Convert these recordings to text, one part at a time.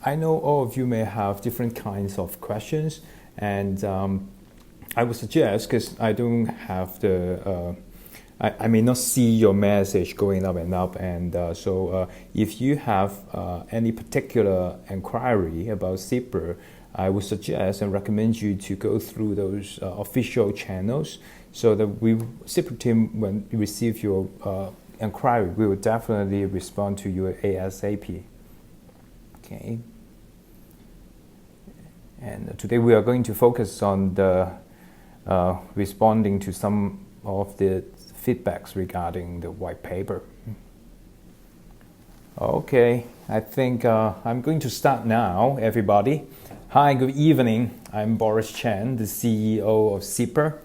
I know all of you may have different kinds of questions, and I would suggest, because I don't have I may not see your message going up and up, and so if you have any particular inquiry about CIPR, I would suggest and recommend you to go through those official channels, so that CIPR team, when we receive your inquiry, we will definitely respond to you ASAP. Okay. And today we are going to focus on the responding to some of the feedbacks regarding the white paper. Okay, I think I'm going to start now, everybody. Hi, good evening. I'm Boris Chen, the CEO of CIPR.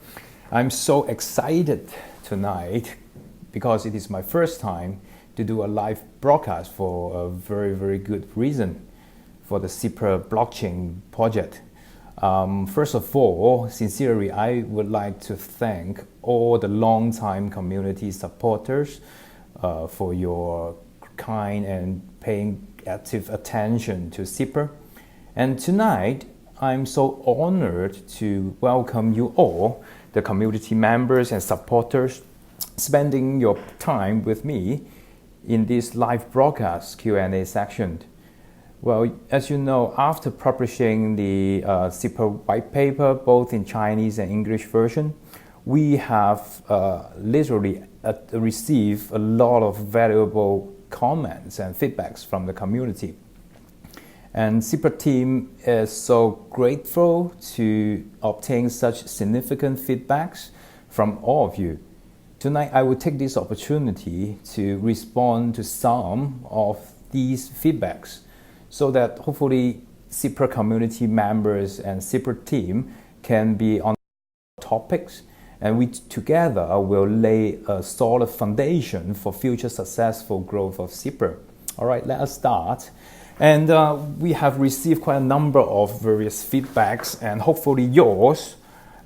I'm so excited tonight because it is my first time to do a live broadcast for a very, very good reason for the CIPR blockchain project. First of all, sincerely, I would like to thank all the long-time community supporters for your kind and paying active attention to CIPR. And tonight, I'm so honored to welcome you all, the community members and supporters, spending your time with me in this live broadcast Q&A section. Well, as you know, after publishing the CIPR white paper, both in Chinese and English version, we have literally received a lot of valuable comments and feedbacks from the community. And CIPR team is so grateful to obtain such significant feedbacks from all of you. Tonight, I will take this opportunity to respond to some of these feedbacks, so that hopefully CIPR community members and CIPR team can be on topics, and we together will lay a solid foundation for future successful growth of CIPR. All right, let us start. And we have received quite a number of various feedbacks, and hopefully yours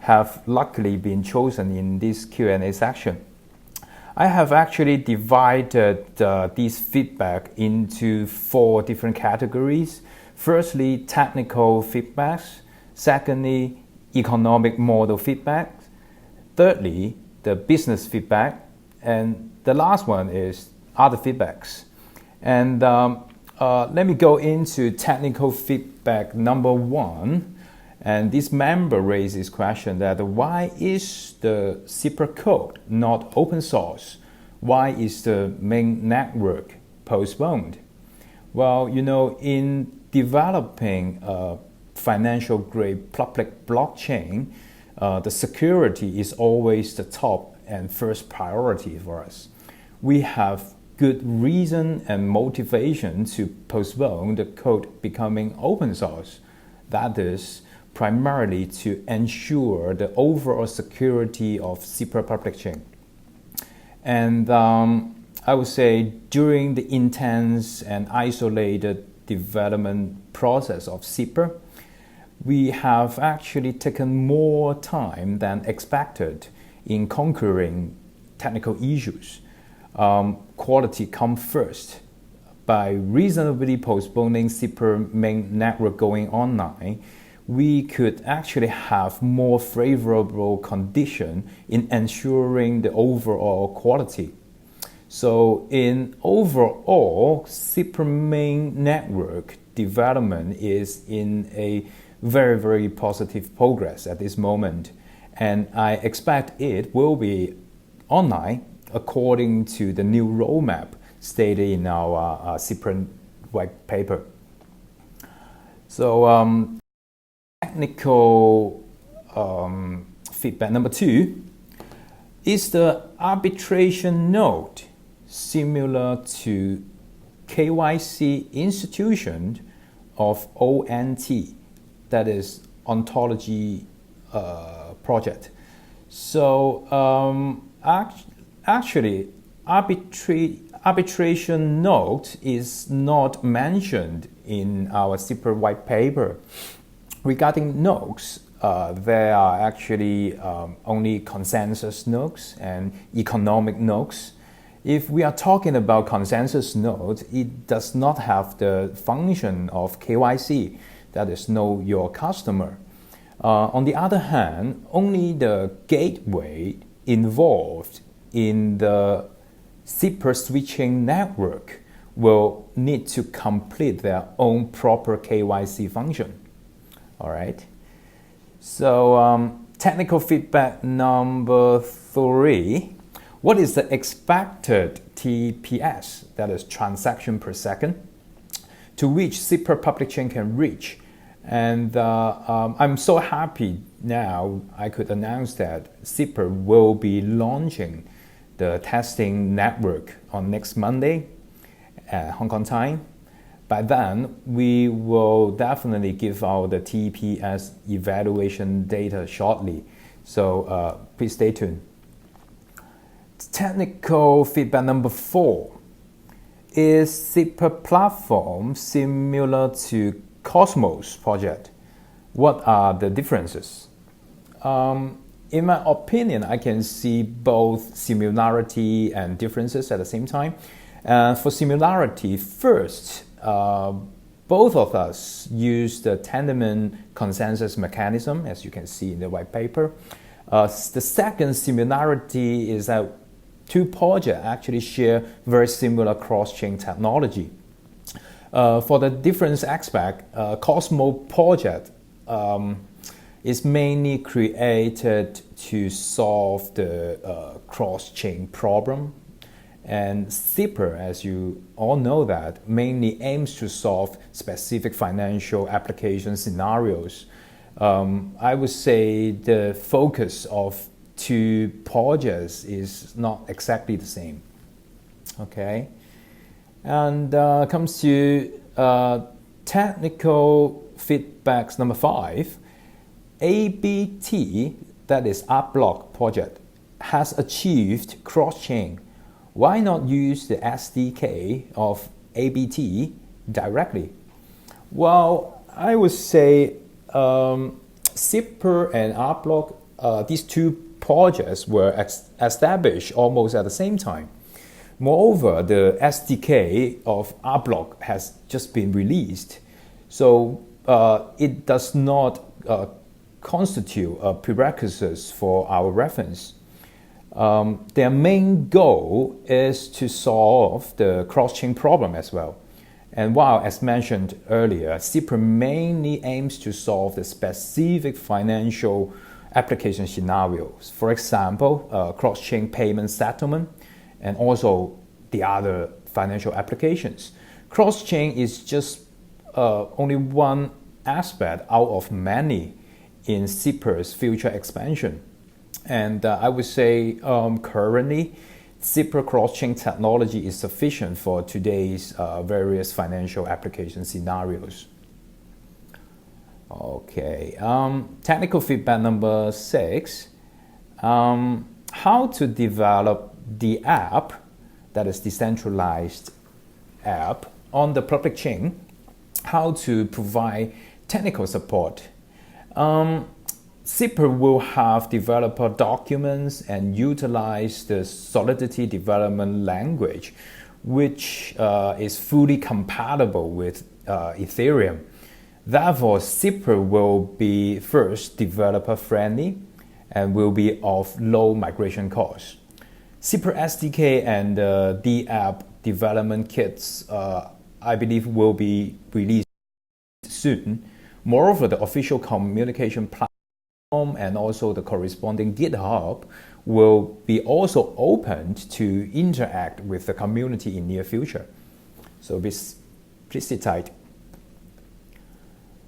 have luckily been chosen in this Q&A section. I have actually divided these feedback into 4 different categories. Firstly, technical feedbacks. Secondly, economic model feedback. Thirdly, the business feedback. And the last one is other feedbacks. And let me go into technical feedback number 1. And this member raises question that why is the CIPR code not open source? Why is the main network postponed? Well, you know, in developing a financial grade public blockchain, the security is always the top and first priority for us. We have good reason and motivation to postpone the code becoming open source. That is, primarily to ensure the overall security of CIPR public chain. And I would say during the intense and isolated development process of CIPR, we have actually taken more time than expected in conquering technical issues. Quality comes first. By reasonably postponing CIPR main network going online, we could actually have more favorable condition in ensuring the overall quality. So in overall, CIPR main network development is in a very, very positive progress at this moment. And I expect it will be online according to the new roadmap stated in our CIPR white paper. So technical feedback number 2 is the arbitration node similar to KYC institution of ONT, that is ontology project. So actually arbitration node is not mentioned in our CIPR white paper. Regarding nodes, there are actually only consensus nodes and economic nodes. If we are talking about consensus node, it does not have the function of KYC, that is, know your customer. On the other hand, only the gateway involved in the zipper switching network will need to complete their own proper KYC function. All right. So technical feedback number 3. What is the expected TPS, that is transaction per second, to which Zipper public chain can reach? And I'm so happy now I could announce that Zipper will be launching the testing network on next Monday, Hong Kong time. By then, we will definitely give out the TPS evaluation data shortly. So please stay tuned. Technical feedback number 4. Is Zipper platform similar to Cosmos project? What are the differences? In my opinion, I can see both similarity and differences at the same time. For similarity, first, both of us use the Tenderman consensus mechanism, as you can see in the white paper. The second similarity is that two projects actually share very similar cross-chain technology. For the difference aspect, Cosmo project is mainly created to solve the cross-chain problem. And Zipper, as you all know that, mainly aims to solve specific financial application scenarios. I would say the focus of two projects is not exactly the same. Okay, and comes to technical feedbacks number 5. ABT, that is AppBlock project, has achieved cross-chain. Why not use the SDK of ABT directly? Well, I would say Zipper and AppBlock, these two projects were established almost at the same time. Moreover, the SDK of AppBlock has just been released, so it does not constitute a prerequisite for our reference. Their main goal is to solve the cross-chain problem as well. And while, as mentioned earlier, Zipper mainly aims to solve the specific financial application scenarios. For example, cross-chain payment settlement and also the other financial applications. Cross-chain is just only one aspect out of many in Zipper's future expansion. And I would say currently, Zipper cross-chain technology is sufficient for today's various financial application scenarios. Okay, technical feedback number 6. How to develop the app, that is decentralized app, on the public chain. How to provide technical support. Zipper will have developer documents and utilize the Solidity development language, which is fully compatible with Ethereum. Therefore, Zipper will be first developer friendly and will be of low migration cost. Zipper SDK and the app development kits, I believe, will be released soon. Moreover, the official communication platform and also the corresponding GitHub will be also opened to interact with the community in near future. So please sit tight.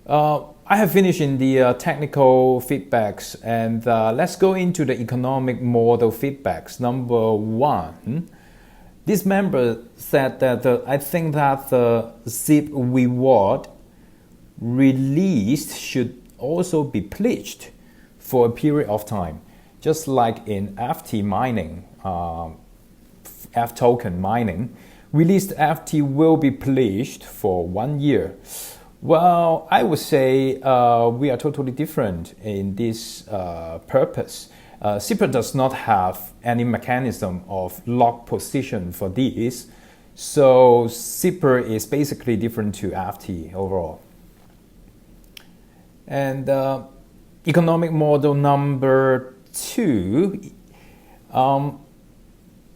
I have finished in the technical feedbacks, and let's go into the economic model feedbacks. Number 1, this member said that I think that the ZIP reward released should also be pledged for a period of time, just like in FT mining, F token mining. Released FT will be pledged for 1 year. Well, I would say we are totally different in this purpose. SIPR does not have any mechanism of lock position for these, so SIPR is basically different to FT overall. And economic model number 2,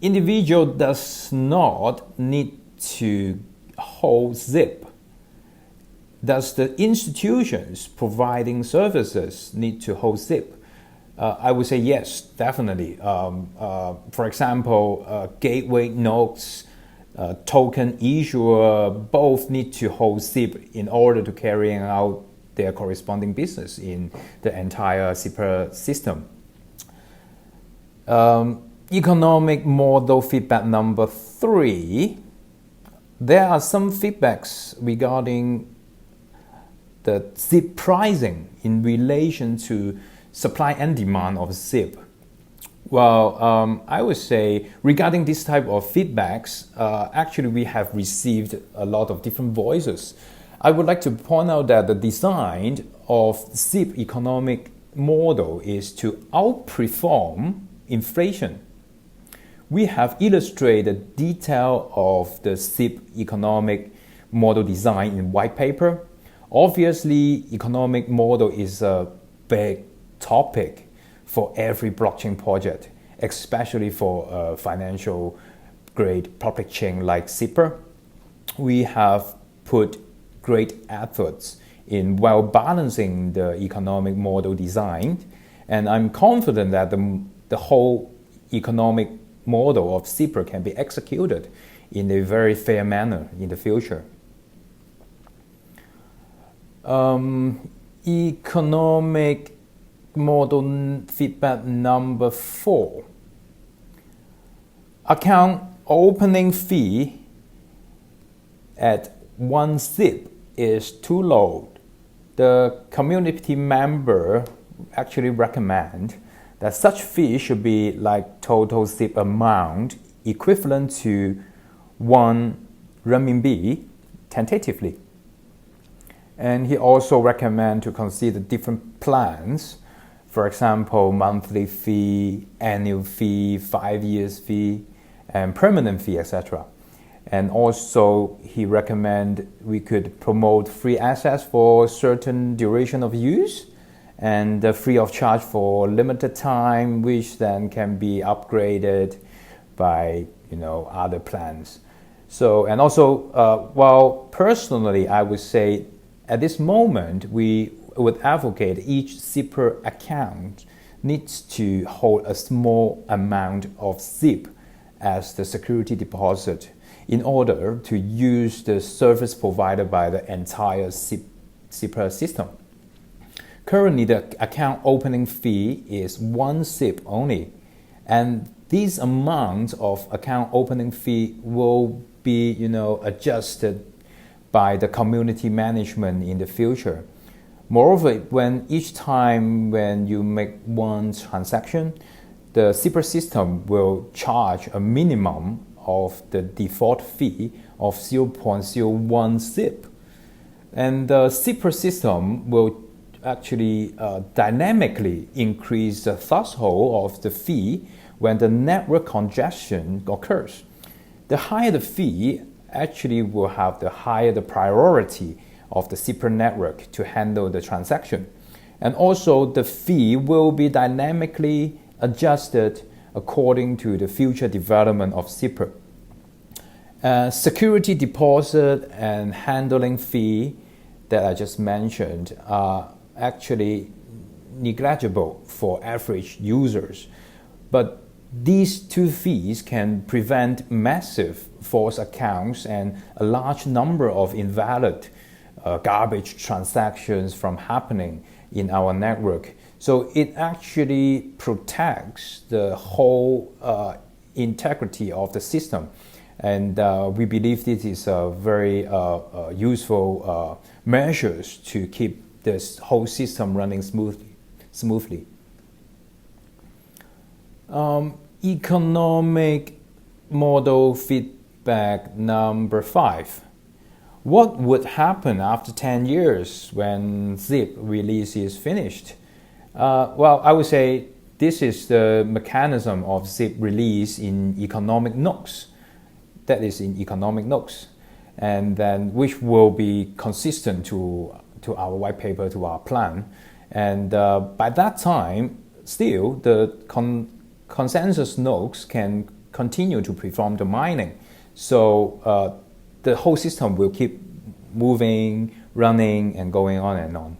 individual does not need to hold SIP. Does the institutions providing services need to hold SIP? I would say yes, definitely. For example, gateway nodes, token issuer, both need to hold SIP in order to carry out their corresponding business in the entire SIPR system. Economic model feedback number 3. There are some feedbacks regarding the SIP pricing in relation to supply and demand of SIP. Well, I would say regarding this type of feedbacks, actually we have received a lot of different voices. I would like to point out that the design of SIP economic model is to outperform inflation. We have illustrated detail of the SIP economic model design in white paper. Obviously, economic model is a big topic for every blockchain project, especially for a financial grade public chain like SIPR. We have put great efforts in well balancing the economic model design, and I'm confident that the whole economic model of SIPR can be executed in a very fair manner in the future. Economic model feedback number 4. Account opening fee at 1 SIP is too low. The community member actually recommend that such fee should be like total SIP amount equivalent to 1 renminbi tentatively. And he also recommend to consider different plans, for example, monthly fee, annual fee, 5 years fee, and permanent fee, etc. And also he recommend we could promote free access for certain duration of use and free of charge for limited time, which then can be upgraded by other plans. So, and also, well, personally, I would say at this moment we would advocate each SIPR account needs to hold a small amount of SIP as the security deposit in order to use the service provided by the entire SIPR system. Currently, the account opening fee is 1 SIP only, and this amount of account opening fee will be, adjusted by the community management in the future. Moreover, when each time when you make one transaction, the SIPR system will charge a minimum of the default fee of 0.01 SIP. And the SIPR system will actually dynamically increase the threshold of the fee when the network congestion occurs. The higher the fee actually will have the higher the priority of the SIPR network to handle the transaction. And also the fee will be dynamically adjusted according to the future development of SIPR. Security deposit and handling fee that I just mentioned are actually negligible for average users. But these two fees can prevent massive false accounts and a large number of invalid garbage transactions from happening in our network. So it actually protects the whole integrity of the system. And we believe this is a very useful measures to keep this whole system running smoothly. Economic model feedback number 5. What would happen after 10 years when ZIP release is finished? Well, I would say this is the mechanism of SIP release in economic notes. That is in economic notes, and then which will be consistent to our white paper, to our plan. And by that time, still the consensus nodes can continue to perform the mining. So the whole system will keep moving, running, and going on and on.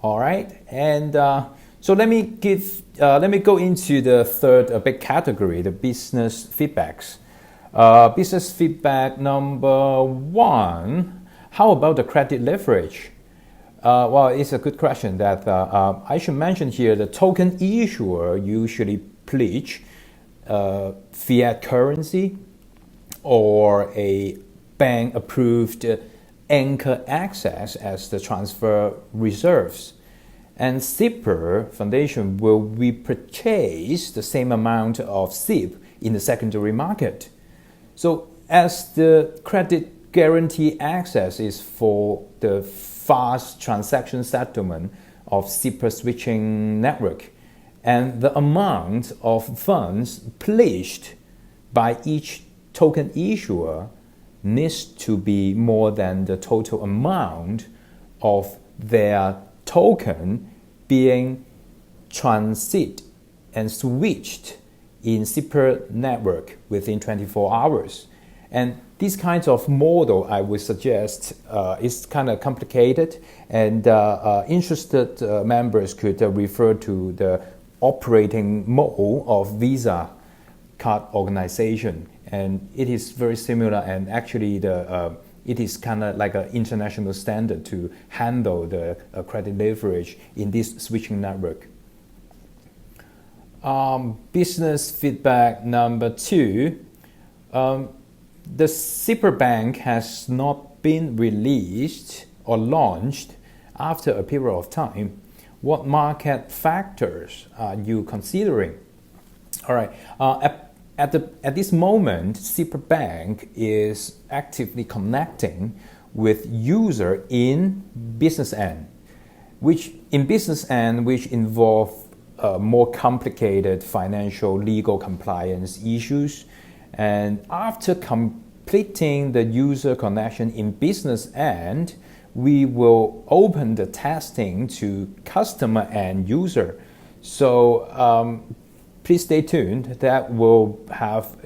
All right, and so let me go into the third big category, the business feedbacks. Business feedback number 1. How about the credit leverage? Well, it's a good question that I should mention here. The token issuer usually pledge fiat currency or a bank-approved anchor access as the transfer reserves. And SIPR Foundation will repurchase the same amount of SIP in the secondary market. So as the credit guarantee access is for the fast transaction settlement of SIPR switching network, and the amount of funds pledged by each token issuer needs to be more than the total amount of their token being transit and switched in SIPR network within 24 hours. And these kinds of model, I would suggest, is kind of complicated, and interested members could refer to the operating model of Visa card organization, and it is very similar, and actually it is kind of like an international standard to handle the credit leverage in this switching network. Business feedback number 2. The SIPR Bank has not been released or launched after a period of time. What market factors are you considering? All right. At this moment, SIPR Bank is actively connecting with user in business end, which involve more complicated financial legal compliance issues. And after completing the user connection in business end, we will open the testing to customer and user. So please stay tuned. That will have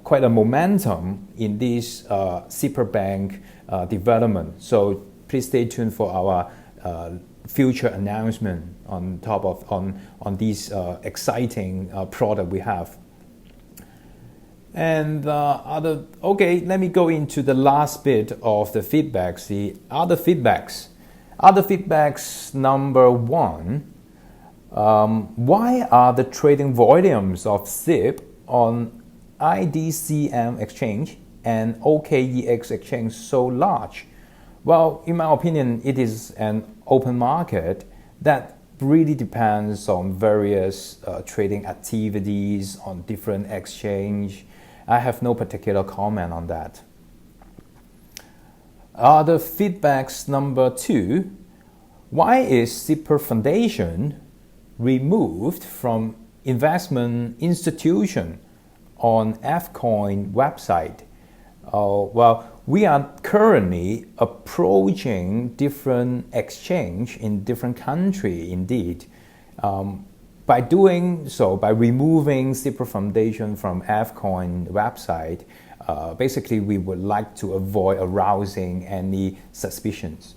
quite a momentum in this SIPR Bank development. So please stay tuned for our future announcement on these exciting product we have. And let me go into the last bit of the feedbacks, the other feedbacks. Other feedbacks number 1. Why are the trading volumes of SIP on IDCM exchange and OKEX exchange so large? Well, in my opinion, it is an open market that really depends on various trading activities on different exchange. I have no particular comment on that. Other feedbacks number 2. Why is SIPR Foundation removed from investment institution on Fcoin website? Well, we are currently approaching different exchange in different country indeed. By doing so, by removing SIPR Foundation from Fcoin website, basically we would like to avoid arousing any suspicions.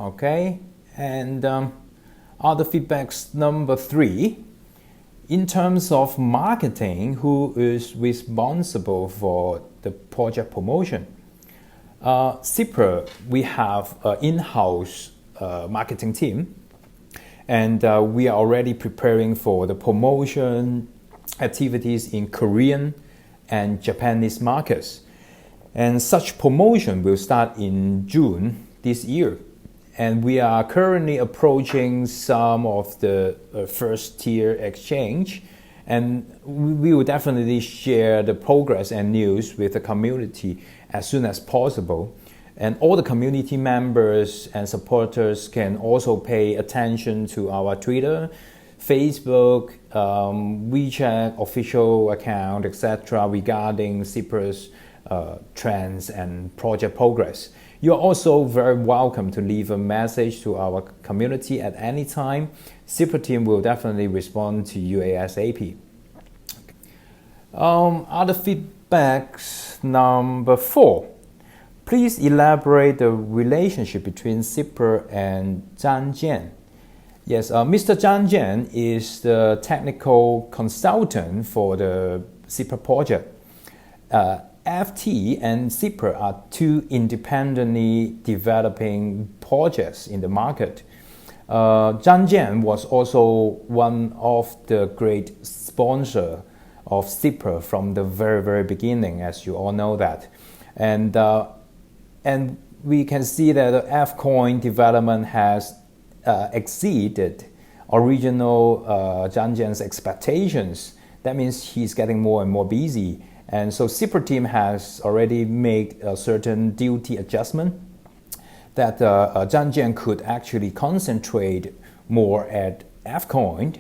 Okay, and other feedbacks number 3. In terms of marketing, who is responsible for the project promotion? SIPR, we have an in-house marketing team, and we are already preparing for the promotion activities in Korean and Japanese markets. And such promotion will start in June this year. And we are currently approaching some of the first tier exchange, and we will definitely share the progress and news with the community as soon as possible. And all the community members and supporters can also pay attention to our Twitter, Facebook, WeChat official account, etc. regarding Cyprus trends and project progress. You're also very welcome to leave a message to our community at any time. Cyprus team will definitely respond to you ASAP. Other feedbacks, number 4. Please elaborate the relationship between Cyprus and Zhang Jian. Yes, Mr. Zhang Jian is the technical consultant for the Cyprus project. FT and Cyprus are two independently developing projects in the market. Zhang Jian was also one of the great sponsors of Cyprus from the very beginning, as you all know that. And we can see that the F-Coin development has exceeded original Zhang Jian's expectations. That means he's getting more and more busy. And so Cyprus team has already made a certain duty adjustment that Zhang Jian could actually concentrate more at F-Coin.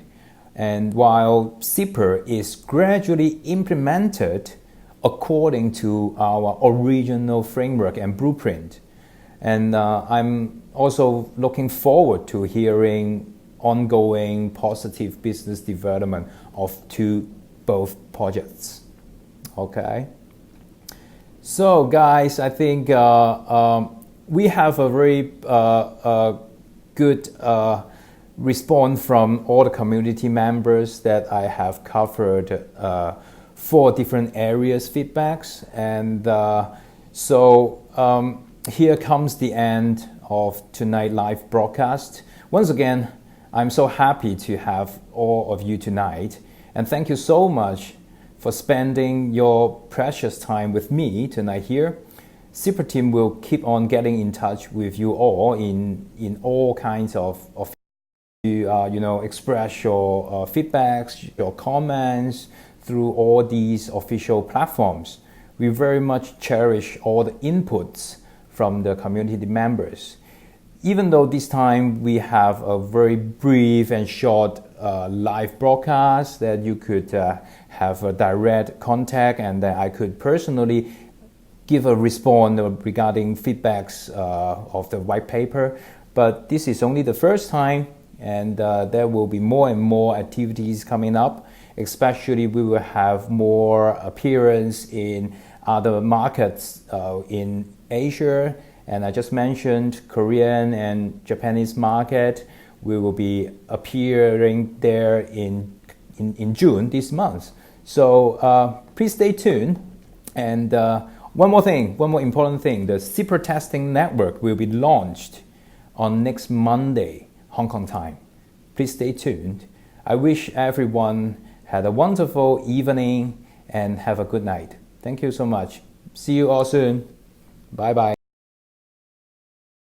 And while Cyprus is gradually implemented according to our original framework and blueprint. And I'm also looking forward to hearing ongoing positive business development of both projects. Okay. So guys, I think we have a very good response from all the community members that I have covered 4 different areas feedbacks. And so here comes the end of tonight's live broadcast. Once again, I'm so happy to have all of you tonight. And thank you so much for spending your precious time with me tonight here. Cyprus team will keep on getting in touch with you all in all kinds of express your feedbacks, your comments through all these official platforms. We very much cherish all the inputs from the community members. Even though this time we have a very brief and short live broadcast that you could have a direct contact, and that I could personally give a response regarding feedbacks of the white paper. But this is only the first time, and there will be more and more activities coming up. Especially we will have more appearance in other markets in Asia. And I just mentioned Korean and Japanese market. We will be appearing there in June this month. So please stay tuned. And one more important thing, the Cyprus testing network will be launched on next Monday, Hong Kong time. Please stay tuned. I wish everyone had a wonderful evening and have a good night. Thank you so much. See you all soon. Bye bye.